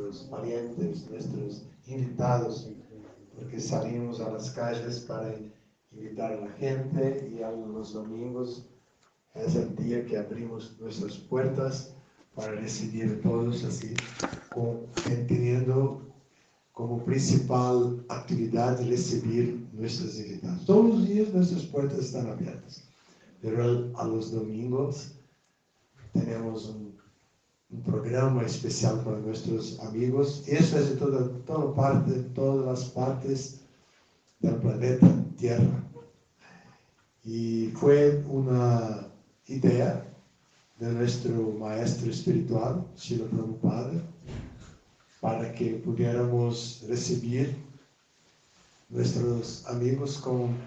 nuestros parientes, nuestros invitados, porque salimos a las calles para invitar a la gente y a los domingos es el día que abrimos nuestras puertas para recibir a todos, así teniendo como principal actividad recibir nuestros invitados. Todos los días nuestras puertas están abiertas, pero a los domingos tenemos un programa especial para nuestros amigos. Eso es de todas las partes del planeta Tierra. Y fue una idea de nuestro maestro espiritual, Srila Prabhupada, para que pudiéramos recibir nuestros amigos con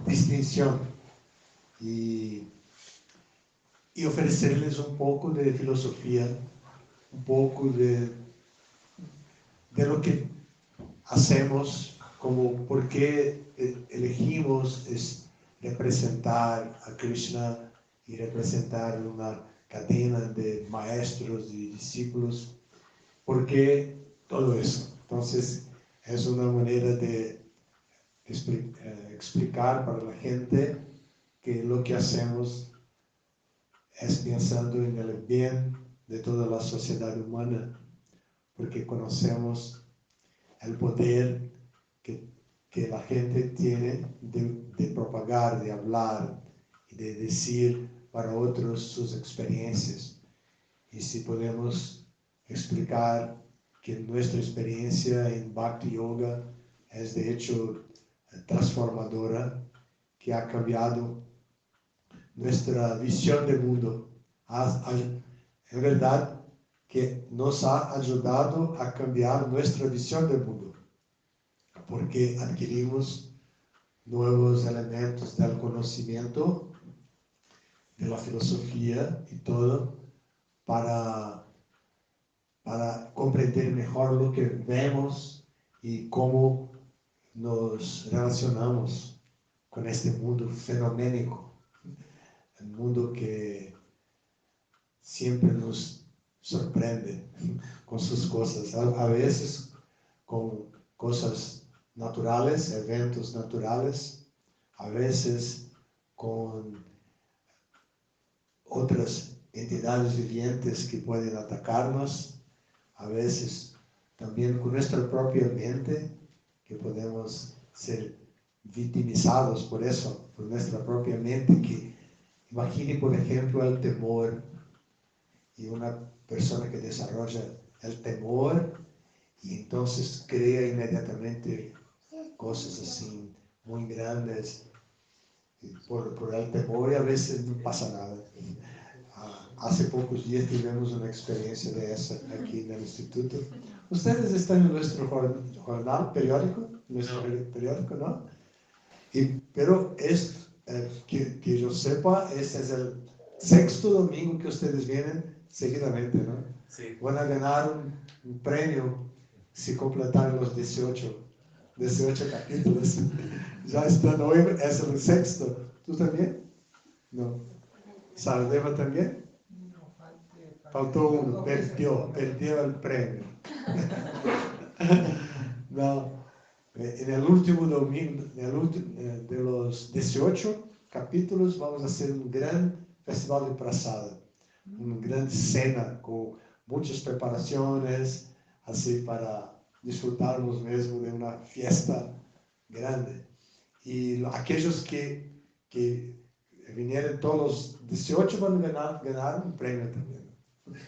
distinción y ofrecerles un poco de filosofía, un poco de lo que hacemos, como por qué elegimos representar a Krishna y representar una cadena de maestros y discípulos, por qué todo eso. Entonces, es una manera de explicar para la gente que lo que hacemos es pensando en el bien de toda la sociedad humana, porque conocemos el poder que la gente tiene de propagar, de hablar y de decir para otros sus experiencias. Y si podemos explicar que nuestra experiencia en Bhakti Yoga es de hecho transformadora, que ha cambiado nuestra visión del mundo. En verdad que nos ha ayudado a cambiar nuestra visión del mundo, porque adquirimos nuevos elementos del conocimiento, de la filosofía y todo, para comprender mejor lo que vemos y cómo nos relacionamos con este mundo fenoménico, el mundo que siempre nos sorprende con sus cosas, a veces con cosas naturales, eventos naturales, a veces con otras entidades vivientes que pueden atacarnos, a veces también con nuestra propia mente, que podemos ser victimizados por eso, por nuestra propia mente, que imagine, por ejemplo, el temor, y una persona que desarrolla el temor y entonces crea inmediatamente cosas así muy grandes por el temor, y a veces no pasa nada. Hace pocos días tuvimos una experiencia de esa aquí en el instituto. Ustedes están en nuestro jornal periódico, periódico, ¿no? Pero que yo sepa, este es el sexto domingo que ustedes vienen seguidamente, ¿no? Sí. Van a ganar un premio si completaron los 18 capítulos. Ya está noviembre, es el sexto. ¿Tú también? No. ¿Sardeva también? Faltó uno, perdió el premio. No, en el último domingo, de los 18 capítulos, vamos a hacer un gran festival de prasada, una gran cena con muchas preparaciones, así para disfrutarnos mesmo de una fiesta grande. Y aquellos que vinieron todos los 18 van a ganar un premio también.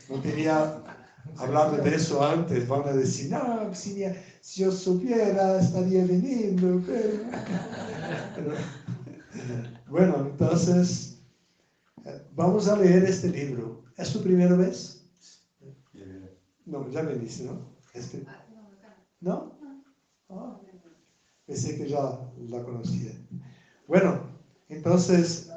No tenía hablado de eso antes, van a decir, no, si yo supiera estaría viniendo, pero bueno, entonces vamos a leer este libro. ¿Es tu primera vez? No, ya veniste, ¿no? ¿No? Ah, pensé que ya la conocía. Bueno, entonces,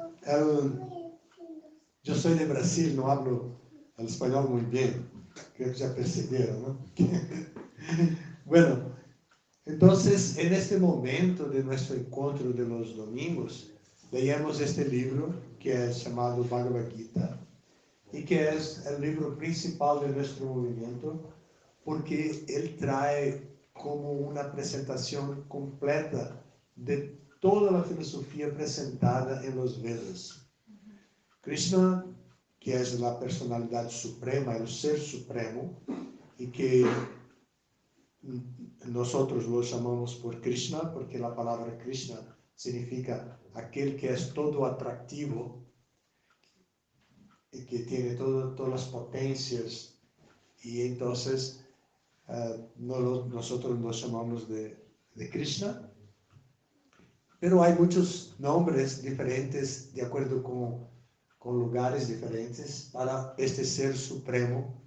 yo soy de Brasil, no hablo el español muy bien. Creo que ya percibieron, ¿no? Bueno, entonces, en este momento de nuestro encuentro de los domingos, leemos este libro que es llamado Bhagavad Gita y que es el libro principal de nuestro movimiento, porque él trae como una presentación completa de toda la filosofía presentada en los Vedas. Krishna, que es la personalidad suprema, el ser supremo, y que nosotros lo llamamos por Krishna, porque la palabra Krishna significa aquel que es todo atractivo y que tiene todas las potencias, y entonces nosotros nos llamamos de Krishna. Pero hay muchos nombres diferentes de acuerdo con lugares diferentes para este ser supremo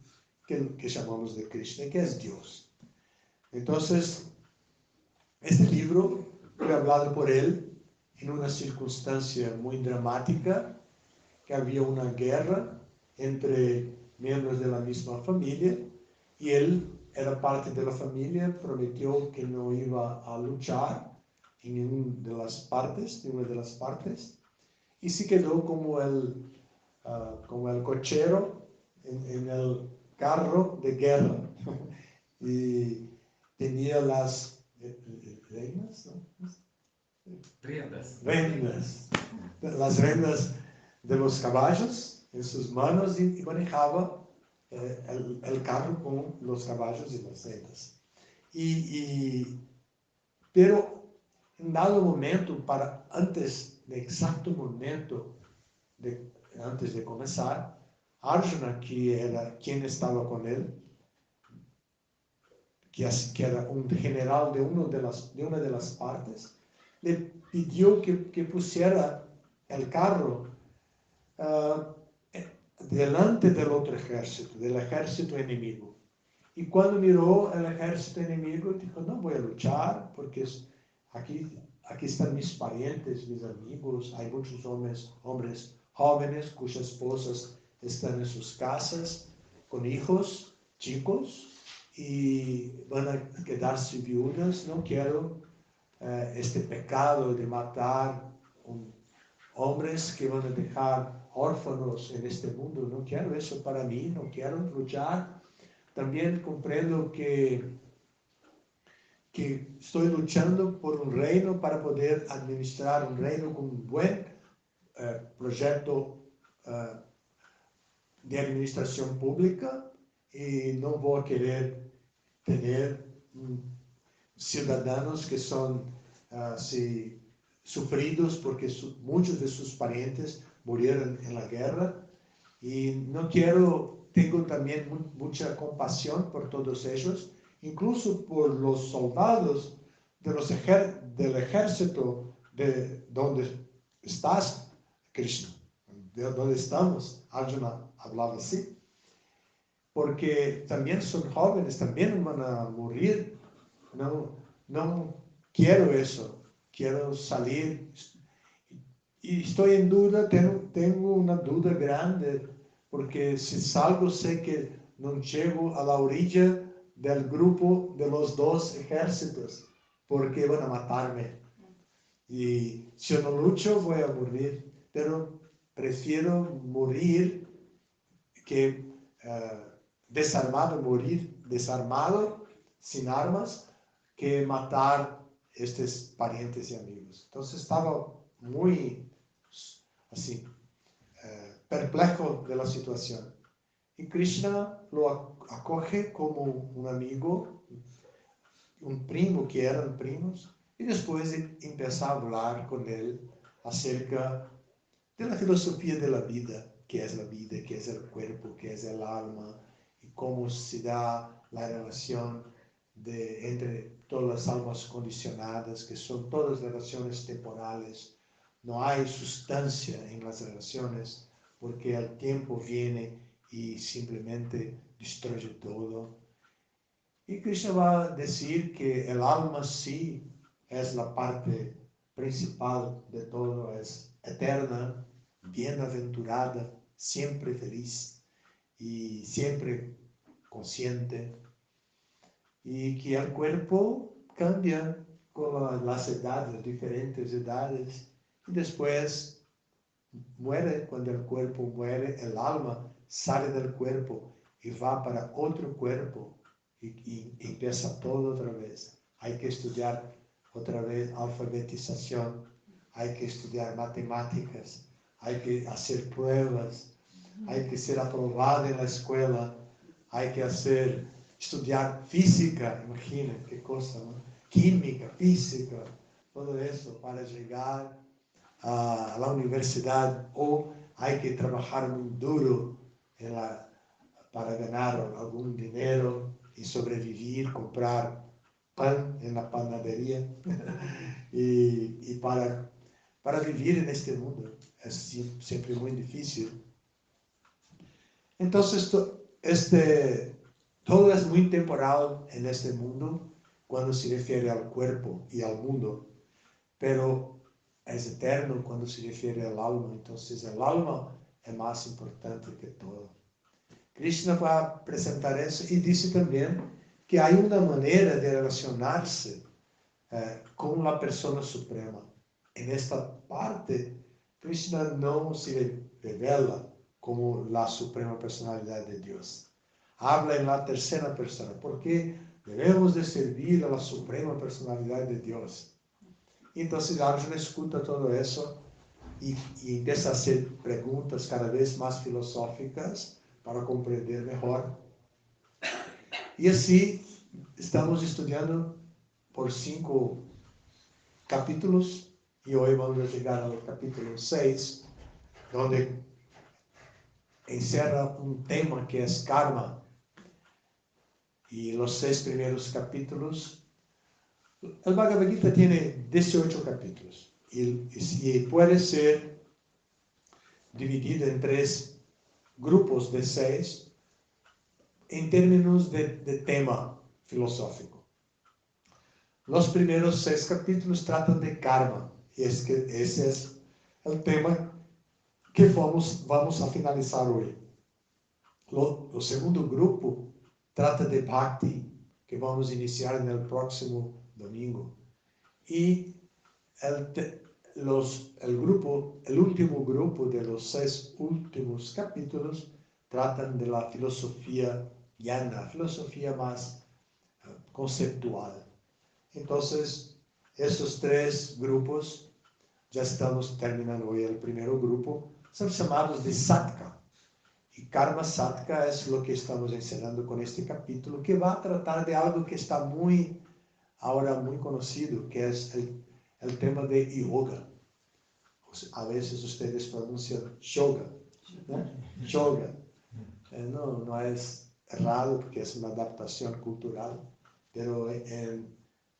que llamamos de Krishna, que es Dios. Entonces, este libro fue hablado por él en una circunstancia muy dramática, que había una guerra entre miembros de la misma familia, y él era parte de la familia, prometió que no iba a luchar en ninguna de las partes, y se quedó como el cochero en el carro de guerra. Y tenía las reinas, ¿no? Rendas. Las rendas de los caballos en sus manos, y manejaba el carro con los caballos y las rendas. Pero en dado momento, exacto momento antes de comenzar, Arjuna, que era quien estaba con él, que era un general de una de las partes, le pidió que pusiera el carro delante del otro ejército, del ejército enemigo. Y cuando miró el ejército enemigo, dijo, no voy a luchar, porque aquí están mis parientes, mis amigos, hay muchos hombres jóvenes cuyas esposas están en sus casas, con hijos, chicos, y van a quedarse viudas. No quiero este pecado de matar hombres que van a dejar órfanos en este mundo. No quiero eso para mí, no quiero luchar. También comprendo que estoy luchando por un reino para poder administrar un reino con un buen proyecto de administración pública, y no voy a querer tener ciudadanos que son sufridos porque muchos de sus parientes murieron en la guerra, y no quiero, tengo también mucha compasión por todos ellos, incluso por los soldados del ejército de donde estás, Krishna, de donde estamos. Arjuna hablaba así, porque también son jóvenes, también van a morir. No quiero eso, quiero salir. Y estoy en duda, tengo una duda grande, porque si salgo sé que no llego a la orilla del grupo de los dos ejércitos, porque van a matarme. Y si yo no lucho, voy a morir. Pero prefiero morir que morir desarmado, sin armas, que matar estos parientes y amigos. Entonces estaba muy así, perplejo de la situación. Y Krishna lo acoge como un amigo, un primo, que eran primos, y después empieza a hablar con él acerca de la filosofía de la vida, que es la vida, que es el cuerpo, que es el alma, y cómo se da la relación entre todas las almas condicionadas, que son todas relaciones temporales. No hay sustancia en las relaciones, porque el tiempo viene y simplemente destruye todo. Y Krishna va a decir que el alma sí es la parte principal de todo, es eterna, bienaventurada, siempre feliz y siempre consciente, y que el cuerpo cambia con las edades, diferentes edades, y después muere. Cuando el cuerpo muere, el alma sale del cuerpo y va para otro cuerpo, y empieza todo otra vez. Hay que estudiar otra vez alfabetización, hay que estudiar matemáticas, hay que hacer pruebas, hay que ser aprobado en la escuela, hay que estudiar física, imagina qué cosa, ¿no? Química, física, todo eso para llegar a la universidad, o hay que trabajar muy duro para ganar algún dinero y sobrevivir, comprar pan en la panadería y para vivir en este mundo. Es siempre muy difícil. Entonces, todo es muy temporal en este mundo cuando se refiere al cuerpo y al mundo, pero es eterno cuando se refiere al alma. Entonces, el alma es más importante que todo. Krishna va a presentar eso y dice también que hay una manera de relacionarse con la persona suprema. En esta parte, Krishna no se revela como la suprema personalidad de Dios. Habla en la tercera persona, porque debemos de servir a la suprema personalidad de Dios. Entonces Arjuna escuta todo eso y empieza a hacer preguntas cada vez más filosóficas para comprender mejor. Y así estamos estudiando por 5 capítulos y hoy vamos a llegar al capítulo 6, donde encierra un tema que es karma. Y los 6 primeros capítulos, el Bhagavad Gita tiene 18 capítulos y puede ser dividido en 3 grupos de 6 en términos de tema filosófico. Los primeros 6 capítulos tratan de karma, y es que ese es el tema que vamos a finalizar hoy. O segundo grupo trata de Bhakti, que vamos a iniciar en el próximo domingo. Y el último grupo de los 6 últimos capítulos tratan de la filosofía jnana, filosofía más conceptual. Entonces, esos 3 grupos, ya estamos terminando hoy el primer grupo, son llamados de Sattva. Y Karma Sattva es lo que estamos enseñando con este capítulo, que va a tratar de algo que está ahora muy conocido, que es el tema de yoga. A veces ustedes pronuncian yoga, ¿no? Yoga. No es raro porque es una adaptación cultural, pero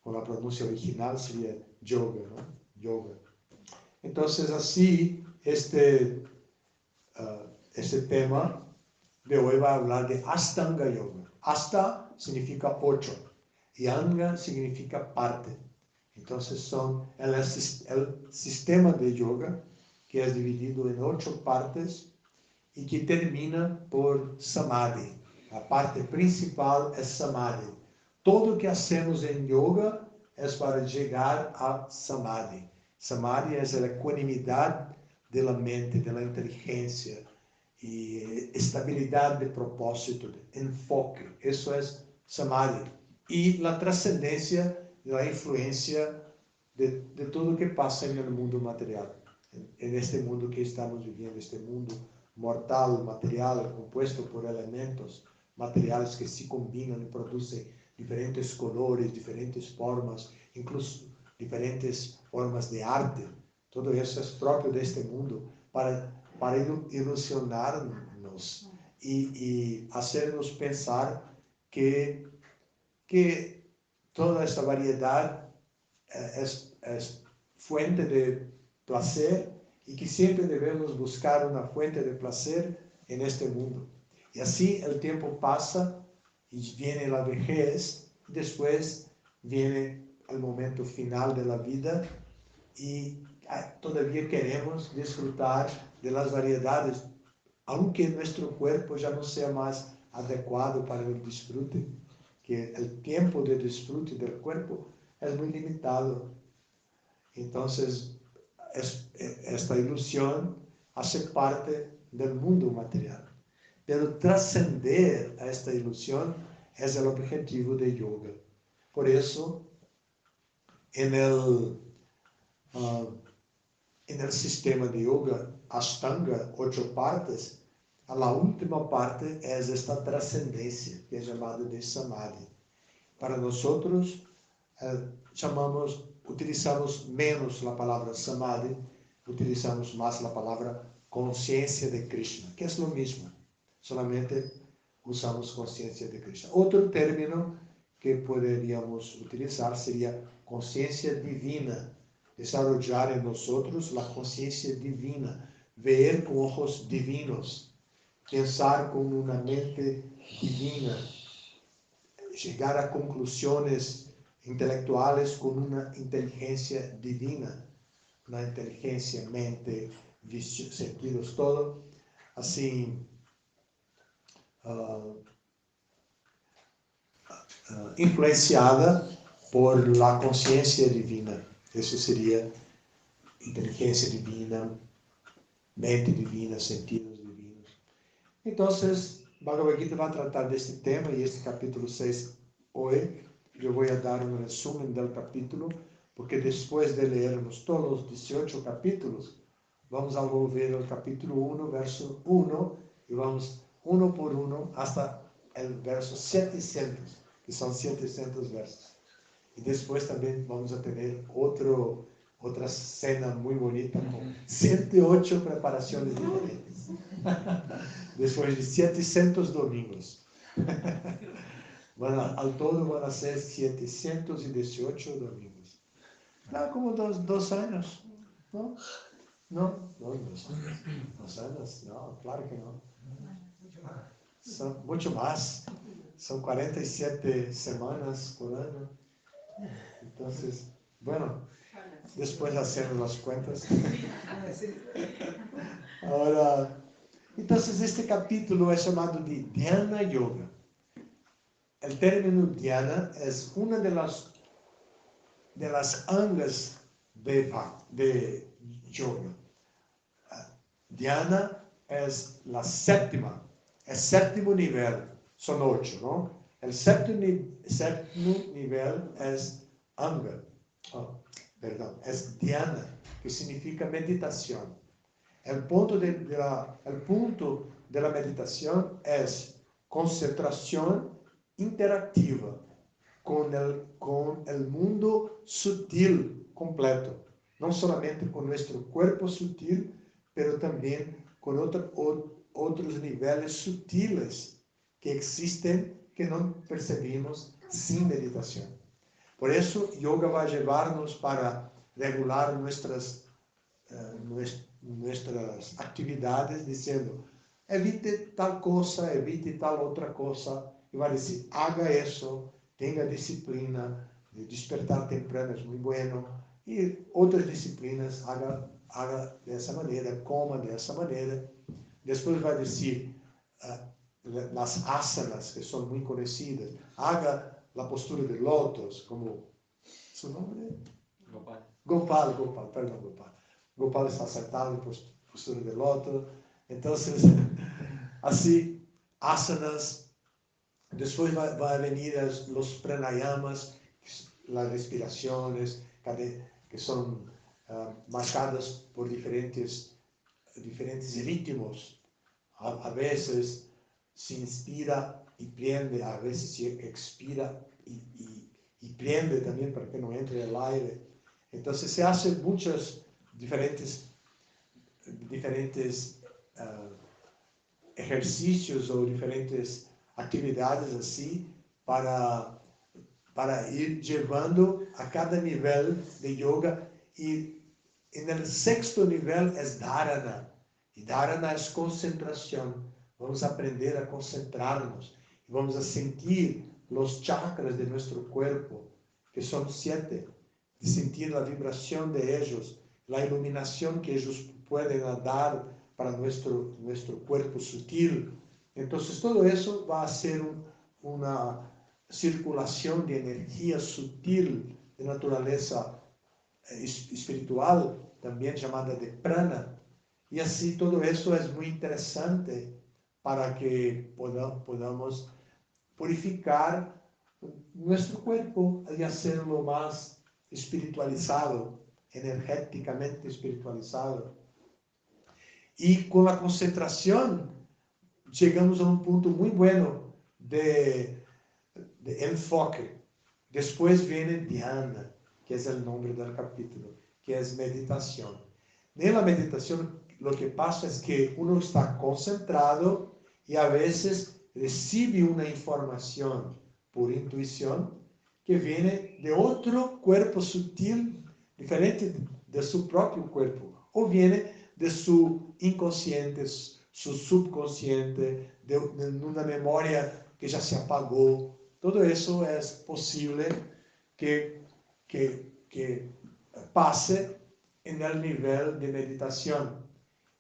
con la pronuncia original sería yoga, ¿no? Yoga. Entonces así, este tema de hoy va a hablar de Astanga Yoga. Asta significa 8 y Anga significa parte. Entonces son el sistema de yoga que es dividido en 8 partes y que termina por Samadhi. La parte principal es Samadhi. Todo lo que hacemos en yoga es para llegar a Samadhi. Samadhi es la ecuanimidad de la mente, de la inteligencia y estabilidad de propósito, de enfoque. Eso es Samadhi. Y la trascendencia, la influencia de todo lo que pasa en el mundo material, en este mundo que estamos viviendo, este mundo mortal, material, compuesto por elementos materiales que se combinan y producen diferentes colores, diferentes formas, incluso diferentes formas de arte. Todo eso es propio de este mundo para ilusionarnos y hacernos pensar que toda esta variedad es fuente de placer y que siempre debemos buscar una fuente de placer en este mundo. Y así el tiempo pasa y viene la vejez, y después viene el momento final de la vida y todavía queremos disfrutar de las variedades, aunque nuestro cuerpo ya no sea más adecuado para el disfrute, que el tiempo de disfrute del cuerpo es muy limitado. Entonces, esta ilusión hace parte del mundo material. Pero trascender a esta ilusión é o objetivo de yoga. Por isso, en el sistema de yoga Ashtanga, 8 partes, a última parte é esta trascendência, que é chamada de Samadhi. Para nós, utilizamos menos a palavra Samadhi, utilizamos mais a palavra consciência de Krishna, que é o mesmo, solamente usamos consciência de Krishna. Outro término que poderíamos utilizar seria consciência divina, desarrollar em nós a consciência divina, ver com ojos divinos, pensar com uma mente divina, chegar a conclusões intelectuais com uma inteligência divina, uma inteligência, mente, sentidos, todo, assim, influenciada por la consciência divina. Isso seria inteligência divina, mente divina, sentidos divinos. Então, Bhagavad Gita vai tratar deste tema, e este capítulo 6 hoje. Eu vou dar um resumo do capítulo, porque depois de lermos todos os 18 capítulos, vamos ver o capítulo 1, verso 1, e vamos um por um, até o verso 700, que são 700 versos. E depois também vamos ter outra cena muito bonita, com 108 preparações diferentes. Depois de 700 domingos. Ao todo vão ser 718 domingos. Como 2 anos. Não? Não, 2 anos. 2 anos? Não, claro que não. São muito mais. São 47 semanas por ano. Então, depois hacemos as contas. Agora, então, este capítulo é chamado de Dhyana Yoga. O término Dhyana é uma das angas de yoga. Dhyana é a sétima, é o 7º nível. São 8, não? O sétimo nível é anga. É Dhyana, que significa meditação. O ponto da meditação é concentração interativa com o mundo sutil completo. Não somente com nosso corpo sutil, mas também com outros níveis sutiles que existem que não percebemos sem meditação. Por isso, yoga vai levar-nos para regular nossas atividades, dizendo, evite tal coisa, evite tal outra coisa, e vai dizer, haga isso, tenha disciplina, despertar temprano é muito bueno, e outras disciplinas, haga dessa maneira, coma dessa maneira. Depois vai dizer, nas asanas, que são muito conhecidas, haga a postura de lótus, como, seu nome é? Gopal. Gopal está sentado em postura de lótus. Então, assim, asanas. Depois vai venir os pranayamas, as respirações, que são marcadas por diferentes ritmos. A vezes se inspira e prende, a vezes se expira e prende também para que não entre o aire. Então, se faz muitos diferentes exercícios ou diferentes atividades assim para ir levando a cada nível de yoga. E no 6º nível é dharana. E dharana é concentração. Vamos aprender a concentrar-nos. Vamos a sentir os chakras de nosso corpo, que são 7. De sentir a vibração de eles, a iluminação que eles podem dar para nosso corpo sutil. Então, todo isso vai ser uma circulação de energia sutil, de natureza espiritual, também chamada de prana. E assim, todo isso é muito interessante para que podamos purificar nuestro cuerpo y hacerlo más espiritualizado, energéticamente espiritualizado. Y con la concentración llegamos a un punto muy bueno de enfoque. Después viene Dhyana, que es el nombre del capítulo, que es meditación. En la meditación lo que pasa es que uno está concentrado y a veces recibe una información por intuición que viene de otro cuerpo sutil, diferente de su propio cuerpo, o viene de su inconsciente, su subconsciente, de una memoria que ya se apagó. Todo eso es posible que pase en el nivel de meditación.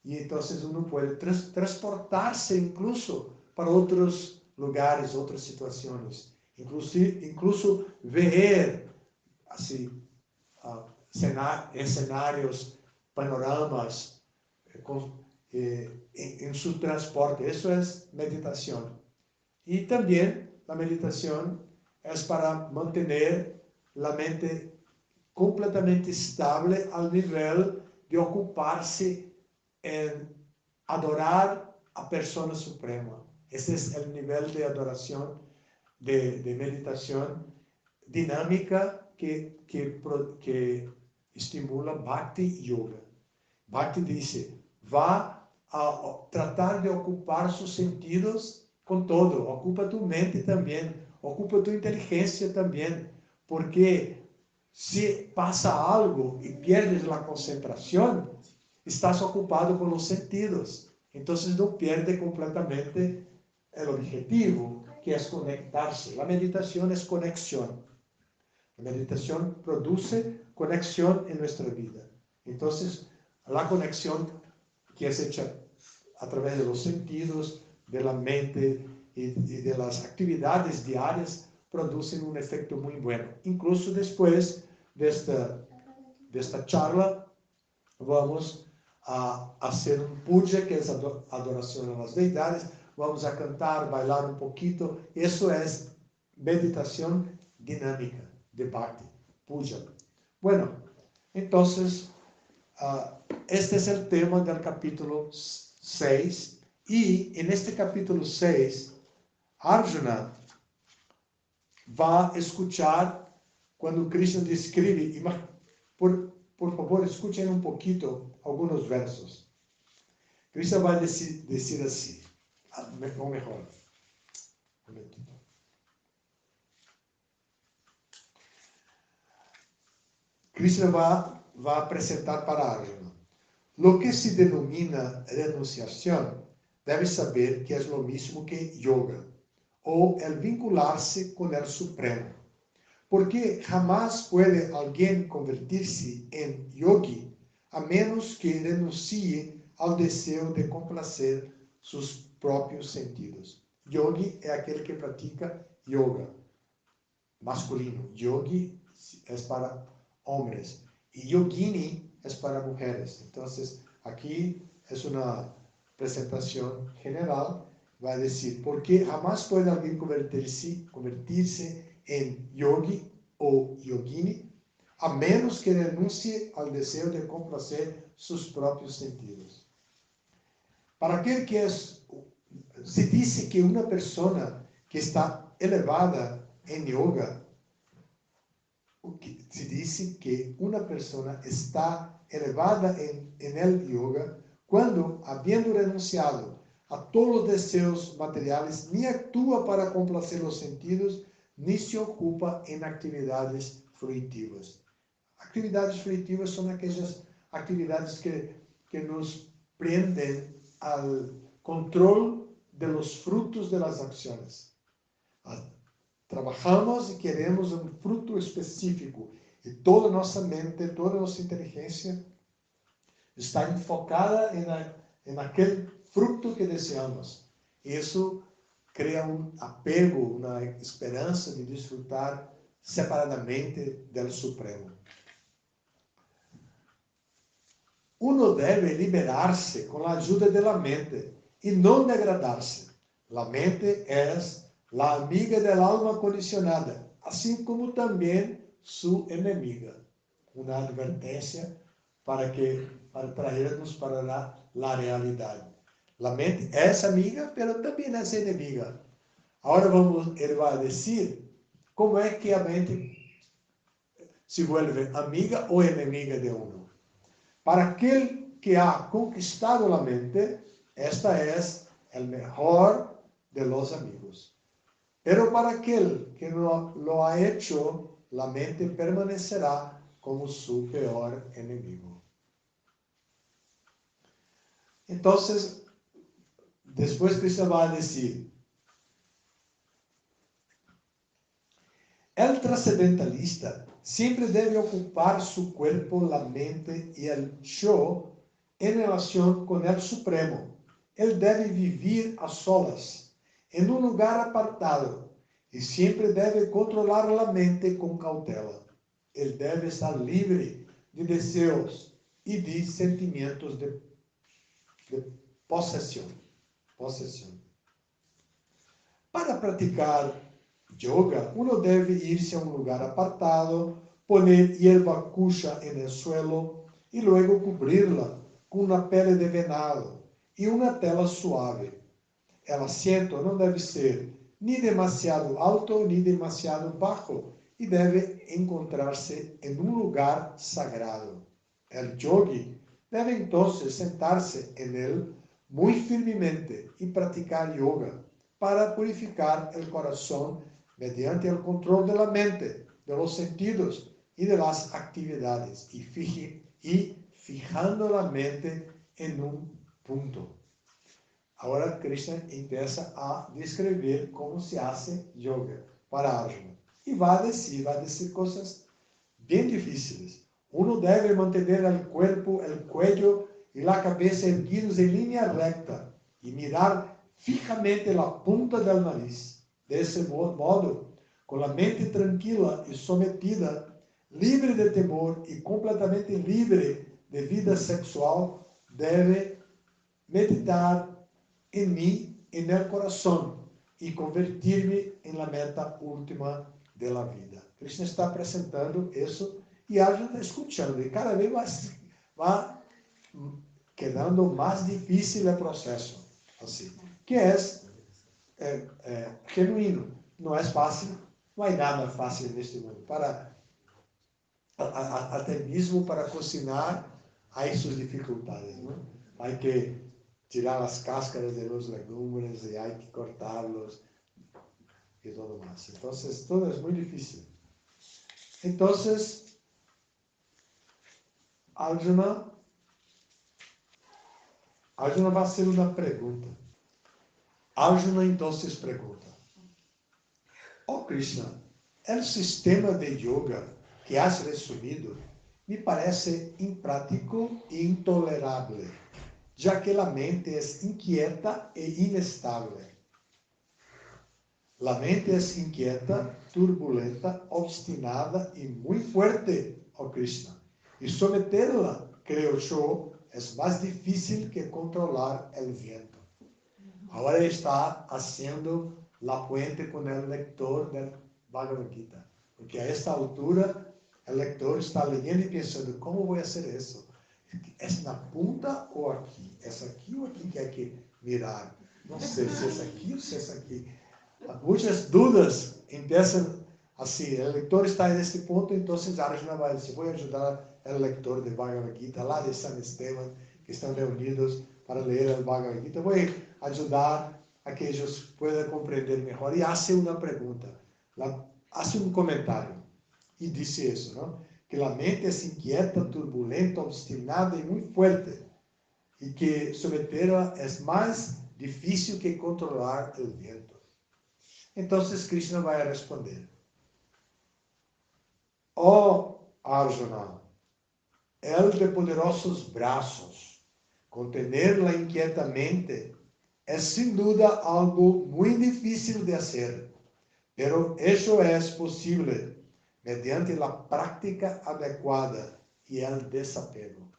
Y entonces uno puede transportarse incluso para otros lugares, otras situaciones. Incluso ver así, escenarios, panoramas en su transporte. Eso es meditación. Y también la meditación es para mantener la mente completamente estable al nivel de ocuparse en adorar a persona suprema. Ese es el nivel de adoración, de meditación dinámica que estimula Bhakti Yoga. Bhakti dice, va a tratar de ocupar sus sentidos con todo. Ocupa tu mente también, ocupa tu inteligencia también, porque si pasa algo y pierdes la concentración, estás ocupado con los sentidos. Entonces no pierde completamente el objetivo, que es conectarse. La meditación es conexión. La meditación produce conexión en nuestra vida. Entonces, la conexión que es hecha a través de los sentidos, de la mente y de las actividades diarias producen un efecto muy bueno. Incluso después de esta charla, vamos a hacer un puja, que es adoración a las deidades. Vamos a cantar, bailar un poquito. Eso es meditación dinámica de Bhakti, puja. Bueno, entonces, este es el tema del capítulo 6. Y en este capítulo 6, Arjuna va a escuchar cuando Krishna describe. Por favor, escuchen un poquito algunos versos. Krishna va a decir así, o mejor. Un momentito. Krishna va a presentar para Arjuna. Lo que se denomina renunciación, debe saber que es lo mismo que yoga, o el vincularse con el Supremo. Porque jamás puede alguien convertirse en yogi a menos que renuncie al deseo de complacer sus propios sentidos. Yogi es aquel que practica yoga, masculino. Yogi es para hombres y yogini es para mujeres. Entonces, aquí es una presentación general. Va a decir, porque jamás puede alguien convertirse en yogi o yogini, a menos que renuncie al deseo de complacer sus propios sentidos. Para aquel que se dice que una persona que está elevada en yoga, se dice que una persona está elevada en el yoga cuando, habiendo renunciado a todos los deseos materiales, ni actúa para complacer los sentidos, ni se ocupa en actividades fruitivas. Actividades fruitivas son aquellas actividades que nos prenden al control de los frutos de las acciones. Trabajamos y queremos un fruto específico y toda nuestra mente, toda nuestra inteligencia está enfocada en aquel fruto que deseamos. Eso crea un apego, una esperanza de disfrutar separadamente del Supremo. Uno debe liberarse con la ayuda de la mente y no degradarse. La mente es la amiga del alma condicionada, assim como também su enemiga. Uma advertência para trazer-nos para la realidade. La mente é amiga, pero também é inimiga. Agora ele vai dizer como é que a mente se vuelve amiga ou inimiga de uno. Para aquele que ha conquistado a mente, esta é o melhor de los amigos. Pero para aquele que no lo ha hecho, la mente permanecerá como su peor enemigo. Então, depois Krishna vai dizer, el trascendentalista sempre deve ocupar su cuerpo, la mente y el yo en relación con el Supremo. Él debe vivir a solas, en un lugar apartado, y siempre debe controlar la mente con cautela. Él debe estar libre de deseos y de sentimientos de posesión. Para praticar yoga, uno debe irse a un lugar apartado, poner hierba cucha en el suelo y luego cubrirla con una pele de venado y una tela suave. El asiento no debe ser ni demasiado alto ni demasiado bajo y debe encontrarse en un lugar sagrado. El yogi debe entonces sentarse en él muy firmemente y practicar yoga para purificar el corazón mediante el control de la mente, de los sentidos y de las actividades, y fijando la mente en un punto. Ahora Krishna empieza a descrever como se hace yoga para Arjuna. Y va a decir cosas bien difíciles. Uno debe mantener el cuerpo, el cuello y la cabeza erguidos en línea recta y mirar fijamente la punta del nariz. De ese modo, con la mente tranquila y sometida, libre de temor y completamente libre de vida sexual, debe meditar en mí, en el corazón, y convertir-me en la meta última de la vida. Krishna está apresentando isso e Arjuna está escutando, e cada vez vai quedando mais difícil o processo, assim, que é genuíno. Não é fácil, não há nada fácil neste mundo. Até mesmo para cozinhar, há suas dificuldades, não? Há que tirar as cáscaras de los legumes e há que cortarlos e tudo mais. Então, tudo é muito difícil. Então, Arjuna vai fazer uma pergunta. Arjuna então pergunta: Oh Krishna, o sistema de yoga que has resumido me parece imprático e intolerável, já que a mente é inquieta e inestável. A mente é inquieta, turbulenta, obstinada e muito forte, oh Krishna. E someterla, creo yo, é mais difícil que controlar o viento. Agora está fazendo a puente com o lector do Bhagavad Gita. Porque a esta altura, o lector está lendo e pensando, como vou fazer isso? É na punta ou aqui? É aqui ou aqui que há que mirar? Não sei se é aqui ou se é aqui. Muitas dúvidas começam assim. O leitor está nesse ponto, então Arjuna vai dizer, vou ajudar o leitor de Bhagavad Gita, lá de San Esteban, que estão reunidos para ler o Bhagavad Gita. Vou ajudar a que eles possam compreender melhor. E hace uma pergunta, hace um comentário, e disse isso, não? Que a mente é inquieta, turbulenta, obstinada e muito forte, e que someterla é mais difícil que controlar o viento. Então, Krishna vai responder: Oh Arjuna, el de poderosos braços, contener-la inquietamente é sem dúvida algo muito difícil de fazer, pero eso é possível mediante a prática adequada e o desapego.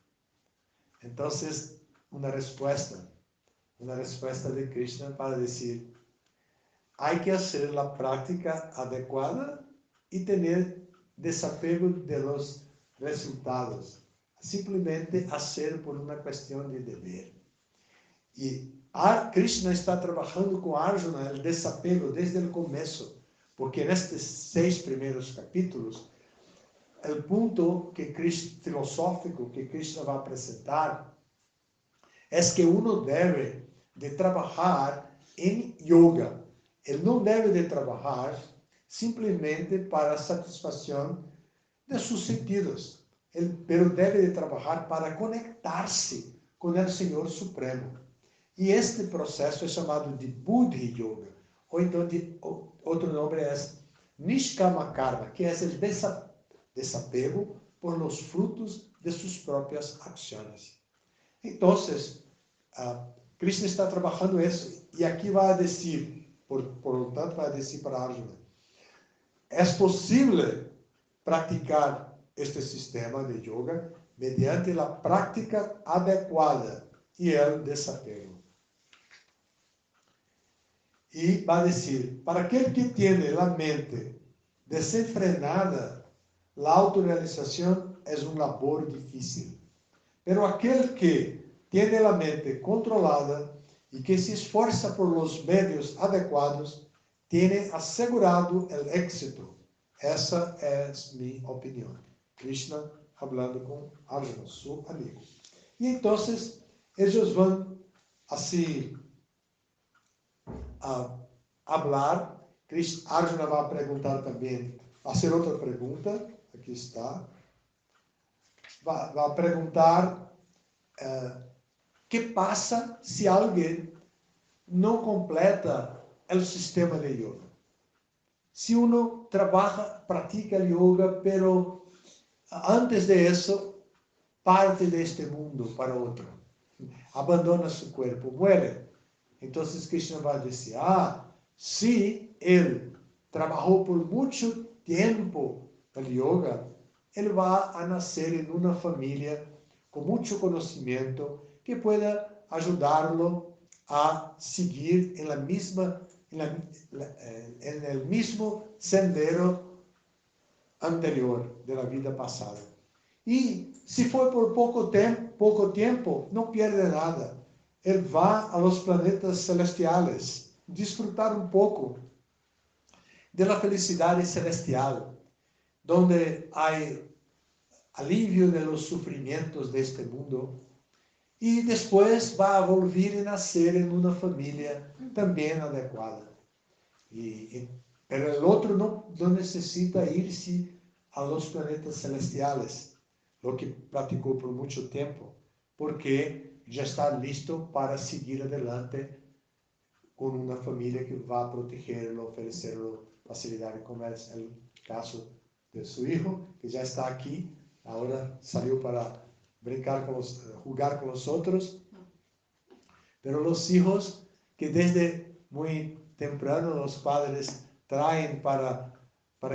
Então, uma resposta de Krishna para dizer: hay que hacer la práctica adecuada y tener desapego de los resultados. Simplesmente hacer por uma questão de dever. E Krishna está trabalhando com Arjuna o desapego desde o começo, porque nestes 6 primeiros capítulos, o ponto filosófico que Krishna vai apresentar é que uno deve de trabalhar em yoga. Ele não deve de trabalhar simplesmente para a satisfação de seus sentidos. Pero deve de trabalhar para conectar-se com o Senhor Supremo. E este processo é chamado de Buddhi Yoga, ou então outro nome é Nishkama Karma, que é o desapego por los frutos de suas próprias ações. Então, Krishna está trabalhando isso, e aqui vai dizer, por lo tanto, vai dizer para Arjuna, é possível praticar este sistema de yoga mediante a prática adequada e o desapego. E vai dizer, para aquele que tem a mente desenfrenada, a autorrealização é um labor difícil. Pero aquele que tem a mente controlada e que se esforça por los medios adequados, tem assegurado o êxito. Essa é minha opinião. Krishna falando com Arjuna, seu amigo. E então, eles vão assim falar. Arjuna vai perguntar também, fazer outra pergunta. Aqui está. Vai perguntar que passa se alguém não completa o sistema de yoga. Se uno trabalha, pratica o yoga, pero antes de isso, parte deste mundo para outro. Abandona seu corpo, muere. Então, Krishna vai dizer, se ele trabalhou por muito tempo no yoga, ele vai nascer em uma família com muito conhecimento que pueda ajudá-lo a seguir en el mismo sendero anterior de la vida passada. E se foi por pouco tempo, não perde nada. Ele vai a los planetas celestiales, disfrutar um pouco de la felicidade celestial, donde há alívio de los sofrimentos deste mundo, e depois vai volver e nascer em uma família também adequada. Pero o outro não necessita ir-se a los planetas celestiales, lo que praticou por muito tempo, porque já está listo para seguir adelante com uma família que vai protegê-lo, oferecer-lhe facilidade, como é o caso de seu filho, que já está aqui, agora saiu para jugar com os outros. Pero os hijos que desde muito temprano os padres traem para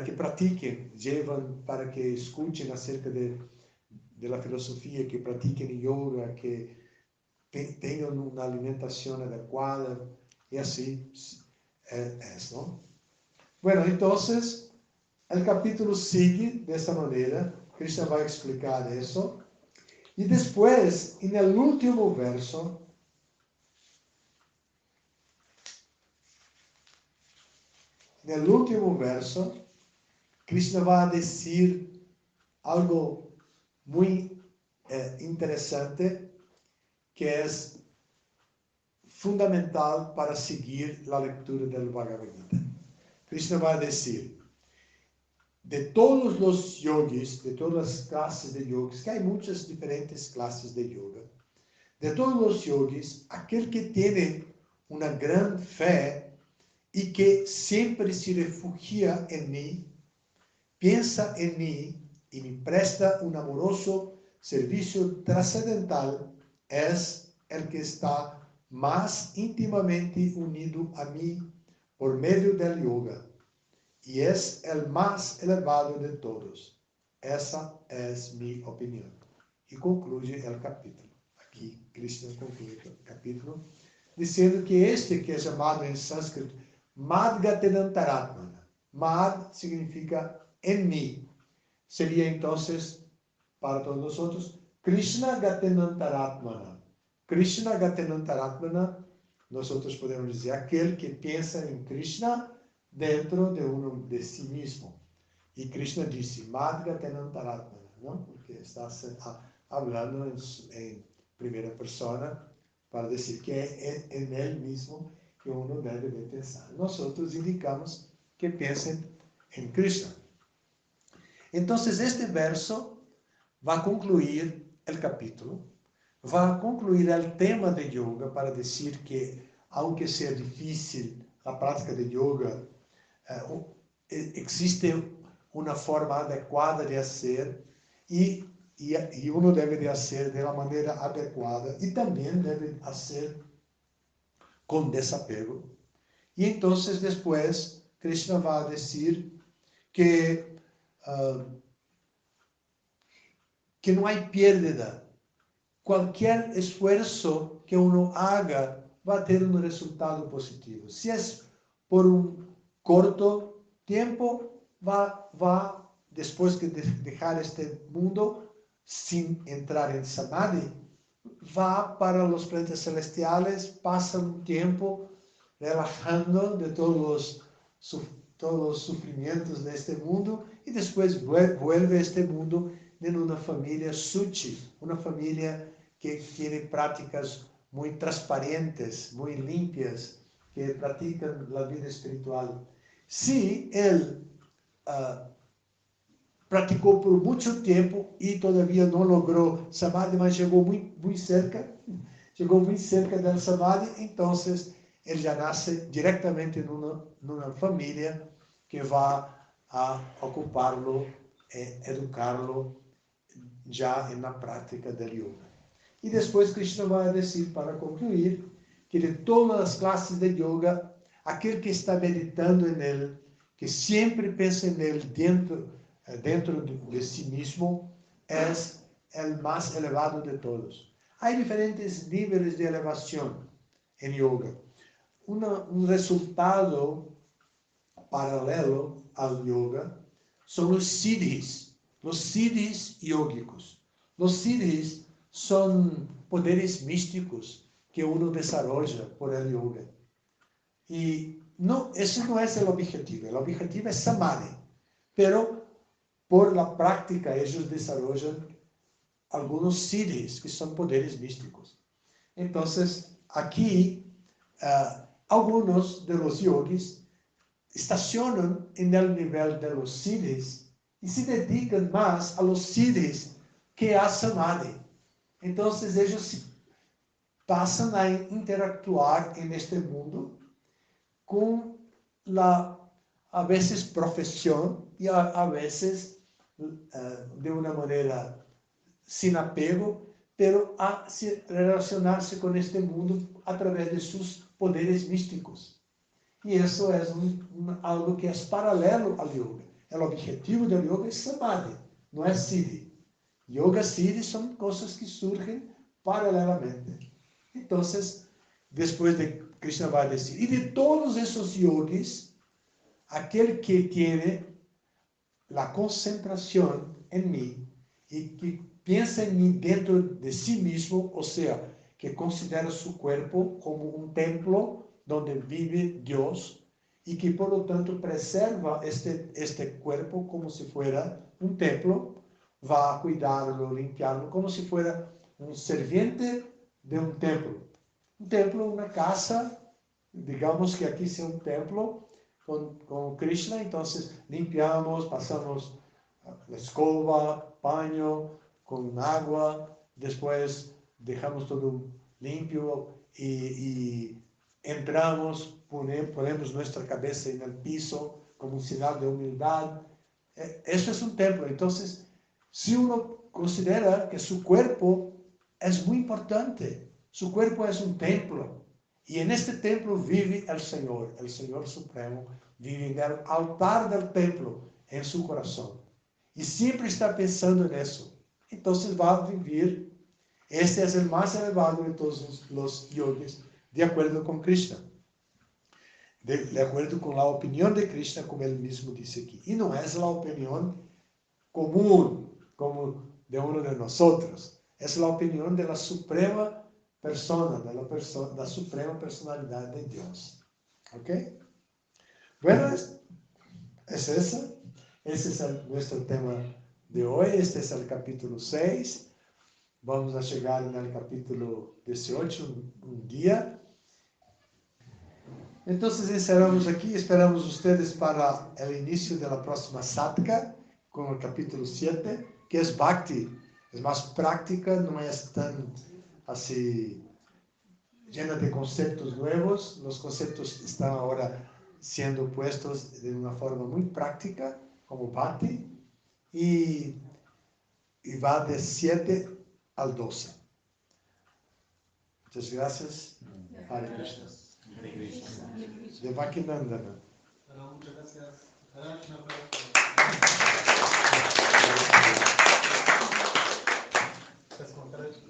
que pratiquem, levam para que escutem acerca de la filosofia, que pratiquem yoga, que tenham uma alimentação adequada, e assim não? Bueno, então, o capítulo sigue dessa maneira. Krishna vai explicar isso. E depois, no último verso, Krishna vai dizer algo muito interessante, que é fundamental para seguir a leitura do Bhagavad Gita. Krishna vai dizer, de todos os yogis, de todas as classes de yogis, que há muitas diferentes classes de yoga, de todos os yogis, aquele que tem uma grande fé e que sempre se refugia em mim, pensa em mim e me presta um amoroso serviço transcendental, é o que está mais intimamente unido a mim por meio do yoga. E é o mais elevado de todos. Essa é minha opinião. E conclui o capítulo. Aqui, Krishna conclui o capítulo, dizendo que este que é chamado em sânscrito Mad Gatenantaratmana. Mad significa en mí. Sería entonces, para todos nosotros, Krishna Gatenantaratmana. Krishna Gatenantaratmana, nosotros podemos dizer aquel que pensa em Krishna dentro de si mismo. E Krishna disse, Mad Gatenantaratmana, não? Porque está hablando em primeira persona para dizer que é em ele mesmo que uno deve de pensar. Nós indicamos que pensem em Krishna. Então, este verso vai concluir o capítulo, vai concluir o tema de yoga para dizer que, aunque seja difícil a prática de yoga, existe uma forma adequada de fazer e uno deve de fazer de uma maneira adequada e também deve fazer com desapego. E então, depois, Krishna vai dizer que não há pérdida. Qualquer esforço que uno haga vai ter um resultado positivo. Se é por um corto tempo, vai depois de deixar este mundo, sem entrar em samadhi, vai para os planetas celestiais, passa um tempo relajando de todos os sofrimentos deste mundo e depois vuelve a este mundo em uma família suchi, uma família que tem práticas muito transparentes, muito limpias, que praticam a vida espiritual. Se ele praticou por muito tempo e todavia não logrou samadhi, mas chegou muito cerca do samadhi, então ele já nasce diretamente numa família que vai a ocupá-lo, educá-lo já na prática do yoga. E depois Krishna vai dizer, para concluir, que de todas as classes de yoga, aquele que está meditando nele, que sempre pensa nele dentro de si mesmo, é o mais elevado de todos. Há diferentes níveis de elevação em yoga. Um resultado paralelo ao yoga são os siddhis yógicos. Os siddhis são poderes místicos que uno desarrolla por el yoga. E esse não é o objetivo. O objetivo é samadhi. Pero por la práctica eles desarrollam alguns siddhis, que são poderes místicos. Então, aqui, alguns de los yogis estacionam no nível de los siddhis e se dedicam mais a los siddhis que a samadhi. Então, eles passam a interactuar neste mundo com a vezes profissão e a vezes de uma maneira sem apego, pero a se relacionar-se com este mundo através de seus poderes místicos. E isso é algo que é paralelo ao yoga. O objetivo do yoga é samadhi, não é siddhi. Yoga e siddhi são coisas que surgem paralelamente. Então, depois de Krishna vai dizer, e de todos esses yogis, aquele que tem a concentração em mim e que pensa em mim dentro de si mesmo, ou seja, que considera seu corpo como um templo onde vive Deus e que, por lo tanto, preserva este corpo como se fuera um templo, vai cuidarlo, limpiarlo, como se fuera um serviente de um templo. Um templo, uma casa, digamos que aqui seja um templo com Krishna, então limpiamos, passamos a escova, banho, com água, depois deixamos tudo limpo e entramos, ponemos nossa cabeça no piso como um sinal de humildade. Isso é um templo. Então, se uno considera que seu corpo é muito importante, seu corpo é um templo, e neste templo vive o Senhor Supremo, vive no altar do templo, em seu coração. E sempre está pensando nisso. Então, vai viver. Este é o mais elevado de todos os yogis, de acordo com Krishna. de acuerdo con la opinión de Krishna, como él mismo dice aquí. Y no es la opinión común, como de uno de nosotros. Es la opinión de la suprema persona, de la suprema personalidad de Dios. ¿Ok? Bueno, es esa. Ese es nuestro tema de hoy. Este es el capítulo 6. Vamos a llegar en el capítulo 18 un día. Entonces encerramos aquí, esperamos ustedes para el inicio de la próxima Satka, con el capítulo 7, que es Bhakti. Es más práctica, no es tan así llena de conceptos nuevos. Los conceptos están ahora siendo puestos de una forma muy práctica, como Bhakti, y va de 7 al 12. Muchas gracias. Hare Krishna. De Bhaktinandana. Muchas gracias. Gracias. Gracias.